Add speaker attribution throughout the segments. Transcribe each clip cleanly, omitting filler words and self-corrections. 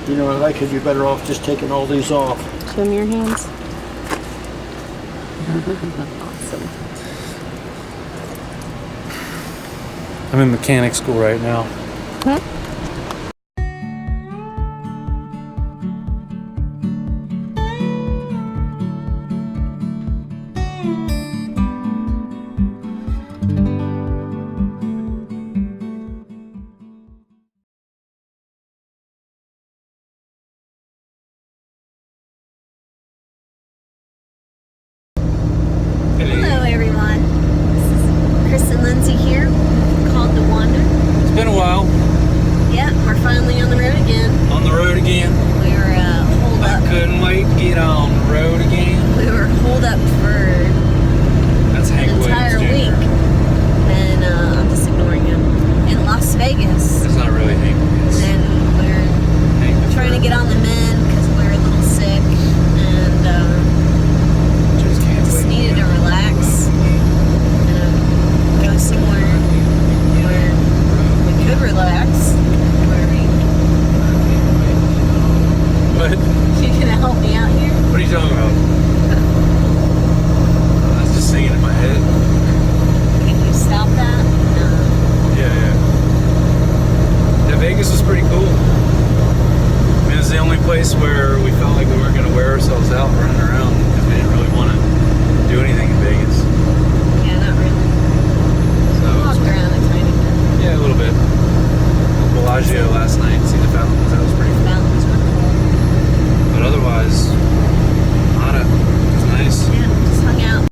Speaker 1: You know, I could be better off just taking all these off.
Speaker 2: Show me your hands. Awesome.
Speaker 3: I'm in mechanic school right now.
Speaker 2: Huh? Hello everyone. This is Chris and Lindsay here, called to Wander.
Speaker 3: It's been a while.
Speaker 2: Yep, we're finally on the road again.
Speaker 3: On the road again.
Speaker 2: We were holed
Speaker 3: I
Speaker 2: up.
Speaker 3: couldn't wait to get on the road again.
Speaker 2: We were holed up for
Speaker 3: That's Hank
Speaker 2: an entire
Speaker 3: Williams,
Speaker 2: week. And I'm just ignoring him. In Las Vegas.
Speaker 3: It's not really Hank Williams.
Speaker 2: And we're
Speaker 3: Hank
Speaker 2: trying to get on the mend because we're a little sick. And just needed to relax. Go somewhere where we could relax. Where we...
Speaker 3: What?
Speaker 2: You gonna help me out here?
Speaker 3: What are you talking about? I was just singing in my head.
Speaker 2: Can you stop that? No.
Speaker 3: Yeah. Yeah, Vegas was pretty cool. I mean, it was the only place where we felt like we weren't going to wear ourselves out running around because we didn't really want to do anything in Vegas.
Speaker 2: Yeah, not really.
Speaker 3: So
Speaker 2: Walked around a tiny bit.
Speaker 3: yeah, a little bit. Bellagio last night, see the fountains. That was pretty cool.
Speaker 2: Mountains were cool.
Speaker 3: But otherwise, nada. It was nice.
Speaker 2: Yeah, just hung out.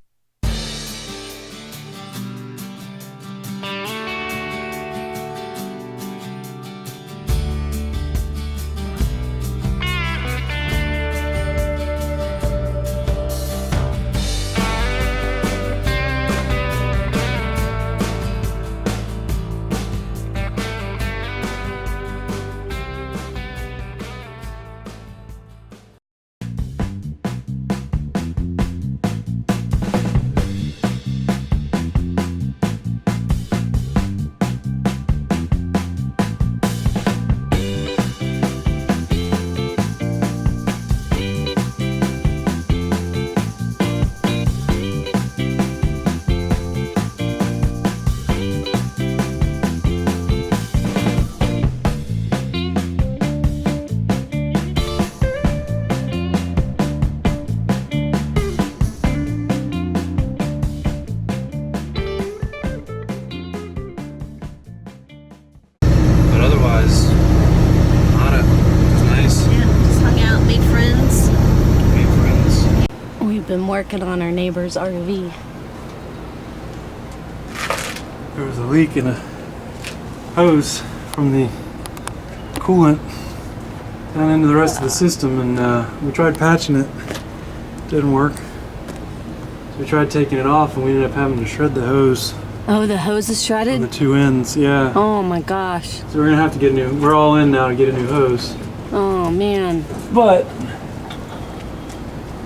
Speaker 3: But otherwise, nada. It was nice.
Speaker 2: Yeah, just hung out, made friends.
Speaker 3: Made friends.
Speaker 2: We've been working on our neighbor's RV.
Speaker 3: There was a leak in a hose from the coolant down into the rest of the system, and we tried patching it. Didn't work. So we tried taking it off, and we ended up having to shred the hose
Speaker 2: Oh, the hose is
Speaker 3: on
Speaker 2: shredded?
Speaker 3: the two ends. Yeah.
Speaker 2: Oh my gosh.
Speaker 3: So we're gonna have to get a new. We're all in now to get a new hose.
Speaker 2: Oh man.
Speaker 3: But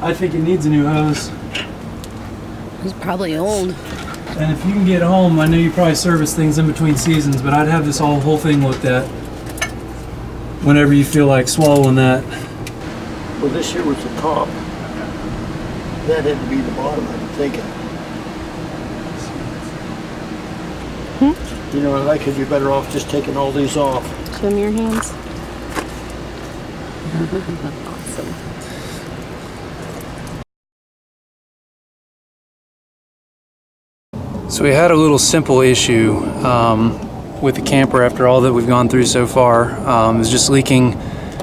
Speaker 3: I think it needs a new hose.
Speaker 2: It's probably old.
Speaker 3: And if you can get home, I know you probably service things in between seasons, but I'd have this whole thing looked at whenever you feel like swallowing that.
Speaker 1: Well, this here was the top. That had to be the bottom, I'm thinking. You know, I could be better off just taking all these off.
Speaker 2: Show me your hands. Awesome.
Speaker 3: So we had a little simple issue with the camper after all that we've gone through so far. It was just leaking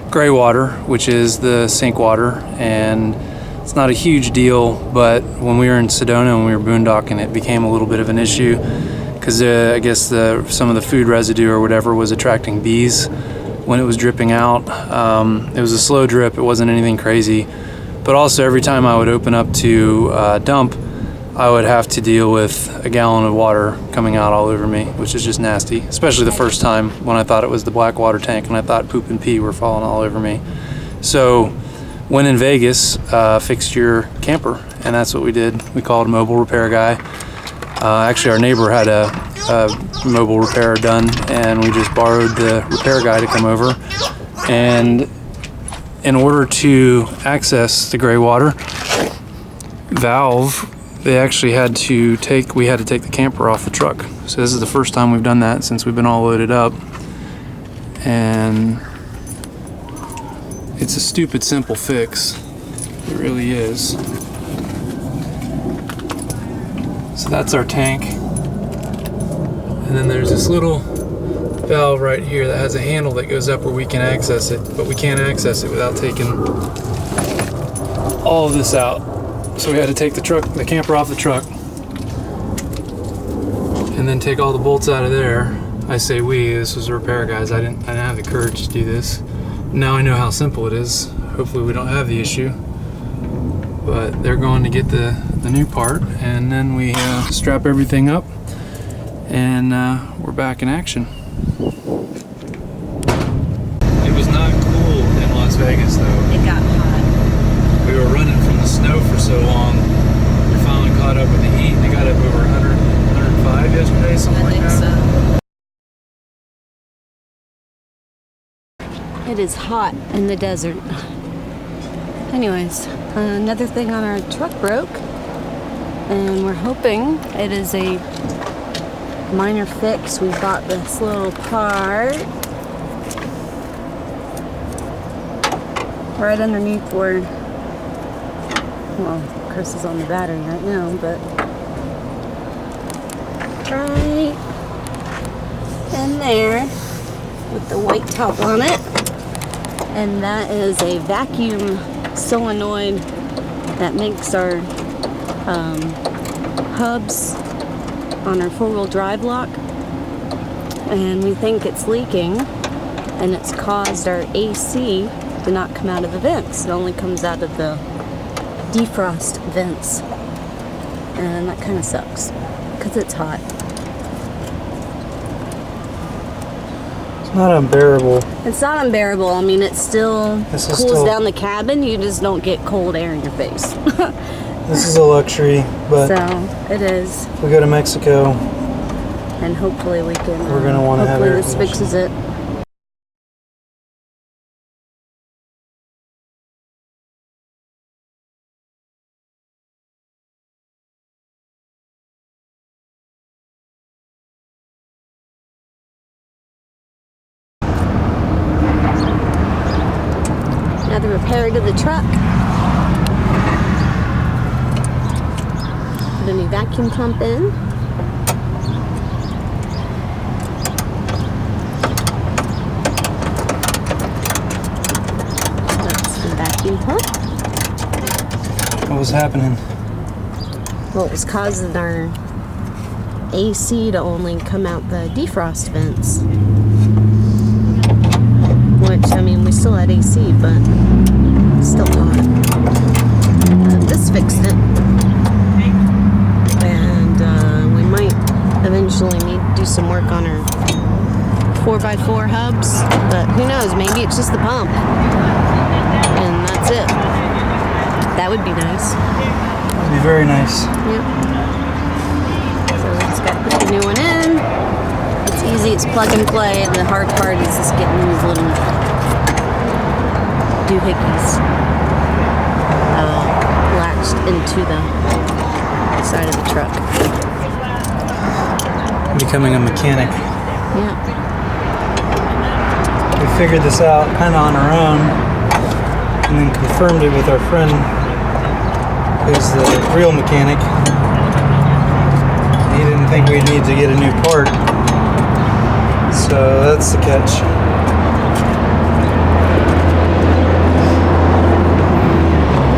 Speaker 3: gray water, which is the sink water, and it's not a huge deal, but when we were in Sedona and we were boondocking, it became a little bit of an issue because I guess some of the food residue or whatever was attracting bees when it was dripping out. It was a slow drip, it wasn't anything crazy, but also every time I would open up to dump, I would have to deal with a gallon of water coming out all over me, which is just nasty, especially the first time when I thought it was the black water tank and I thought poop and pee were falling all over me. So when in Vegas, fixed your camper, and that's what we did. We called a mobile repair guy. Actually, our neighbor had a mobile repair done, and we just borrowed the repair guy to come over. And in order to access the gray water valve, we had to take the camper off the truck. So this is the first time we've done that since we've been all loaded up. And it's a stupid simple fix. It really is. So that's our tank. And then there's this little valve right here that has a handle that goes up where we can access it, but we can't access it without taking all of this out. So we had to take the camper off the truck and then take all the bolts out of there. I say we, this was the repair guys. I didn't have the courage to do this. Now I know how simple it is. Hopefully we don't have the issue. But they're going to get the new part, and then we strap everything up, and we're back in action. It was not cool in Las Vegas though.
Speaker 2: It got hot.
Speaker 3: We were running from the snow for so long. We finally caught up with the heat. They got up over 100, 105 yesterday, something like that.
Speaker 2: I think so. It is hot in the desert. Anyways, another thing on our truck broke, and we're hoping it is a minor fix. We bought this little part right underneath where, well, Chris is on the battery right now, but right in there with the white top on it. And that is a vacuum solenoid that makes our hubs on our four-wheel drive lock, and we think it's leaking, and it's caused our AC to not come out of the vents. It only comes out of the defrost vents, and that kind of sucks because it's hot.
Speaker 4: It's not unbearable.
Speaker 2: It's not unbearable. I mean, it still cools down the cabin. You just don't get cold air in your face.
Speaker 4: This is a luxury, but
Speaker 2: so it is.
Speaker 4: if we go to Mexico,
Speaker 2: and hopefully we can.
Speaker 4: We're gonna want to have
Speaker 2: hopefully
Speaker 4: air
Speaker 2: this fixes it. Another repair to the truck. Put a new vacuum pump in. That's the vacuum pump.
Speaker 4: what was happening?
Speaker 2: Well, it was causing our AC to only come out the defrost vents. Which, I mean, we still had AC, but still hot. This fixed it. And we might eventually need to do some work on our 4x4 hubs. But who knows, maybe it's just the pump. And that's it. That would be nice.
Speaker 4: That would be very nice.
Speaker 2: Yep. So we just got to put the new one in. It's easy, it's plug and play, and the hard part is just getting these little doohickeys latched into the side of the truck.
Speaker 4: Becoming a mechanic.
Speaker 2: Yeah.
Speaker 4: We figured this out kind of on our own, and then confirmed it with our friend who's the real mechanic. He didn't think we'd need to get a new part. So that's the catch.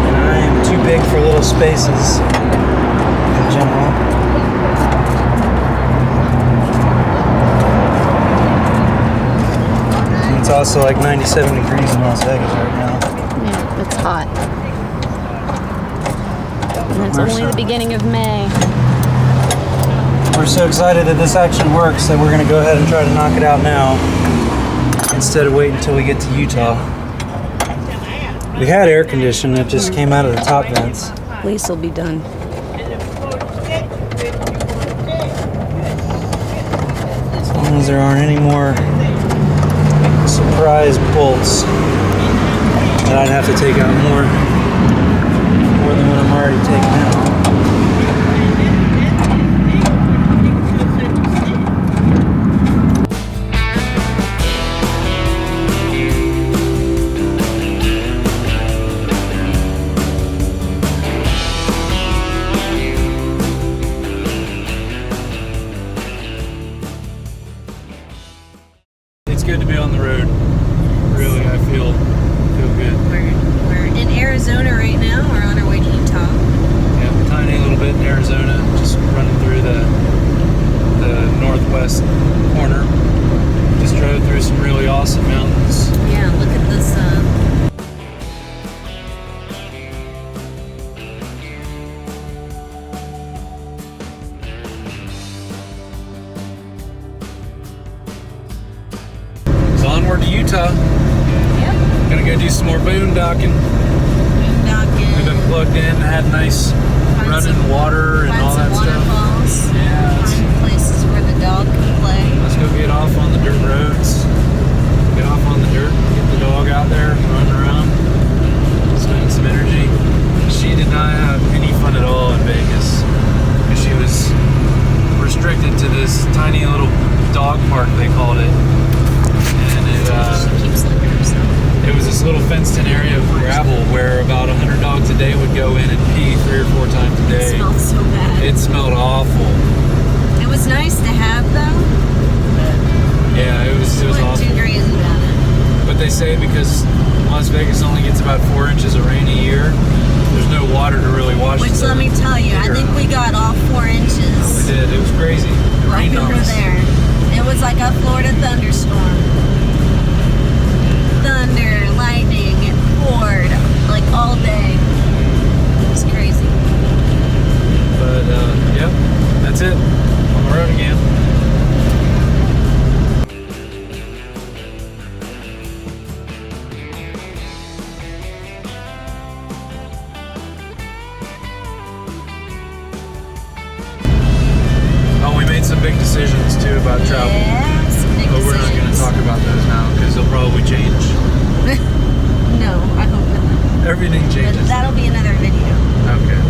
Speaker 4: And I am too big for little spaces in general. And it's also like 97 degrees in Las Vegas right now.
Speaker 2: Yeah, it's hot. And it's only the beginning of May.
Speaker 4: We're so excited that this actually works that we're going to go ahead and try to knock it out now instead of waiting until we get to Utah. We had air conditioning, it just came out of the top vents.
Speaker 2: Lease will be done.
Speaker 4: As long as there aren't any more surprise bolts. But I'd have to take out more than what I'm already taking out. It's good to be on the road. Really, I feel good.
Speaker 2: We're in Arizona right now. We're on our way to Utah.
Speaker 3: Yeah, tiny little bit in Arizona, just running through the northwest corner. Just drove through some really awesome mountains.
Speaker 2: Yeah, look at this.
Speaker 3: So onward to Utah.
Speaker 2: Yep.
Speaker 3: Gonna go do some more boondocking.
Speaker 2: Boondocking.
Speaker 3: We've been plugged in, had nice
Speaker 2: Find
Speaker 3: running
Speaker 2: some-
Speaker 3: water and
Speaker 2: Find
Speaker 3: all
Speaker 2: some
Speaker 3: that stuff.
Speaker 2: waterfalls.
Speaker 3: Yeah,
Speaker 2: Find places where the dog can play.
Speaker 3: let's go get off on the dirt roads. Get off on the dirt, get the dog out there, run around, spend some energy. She did not have any fun at all in Vegas because she was restricted to this tiny little dog park, they called it. And
Speaker 2: She keeps looking at herself.
Speaker 3: it was this little fenced-in area of gravel where about 100 dogs a day would go in and pee 3 or 4 times a
Speaker 2: It
Speaker 3: day.
Speaker 2: smells so bad.
Speaker 3: It smelled awful.
Speaker 2: It was nice to have though.
Speaker 3: Yeah, it was
Speaker 2: Wasn't
Speaker 3: awful.
Speaker 2: too crazy about it.
Speaker 3: But they say because Las Vegas only gets about 4 inches of rain a year, there's no water to really wash.
Speaker 2: Which
Speaker 3: the
Speaker 2: let me tell you, I think we got all 4
Speaker 3: We
Speaker 2: inches
Speaker 3: did. It was crazy. It
Speaker 2: while
Speaker 3: rained
Speaker 2: we
Speaker 3: on
Speaker 2: were
Speaker 3: us.
Speaker 2: there. It was like a Florida thunderstorm. Thunder, lightning, it poured like all day. It was crazy.
Speaker 3: But yep, that's it. On the road again. Oh, we made some big decisions too about travel.
Speaker 2: Yeah, some big
Speaker 3: But we're not going to
Speaker 2: decisions.
Speaker 3: talk about those now because they'll probably change.
Speaker 2: No, I hope not.
Speaker 3: Everything
Speaker 2: But
Speaker 3: changes.
Speaker 2: that'll be another video.
Speaker 3: Okay.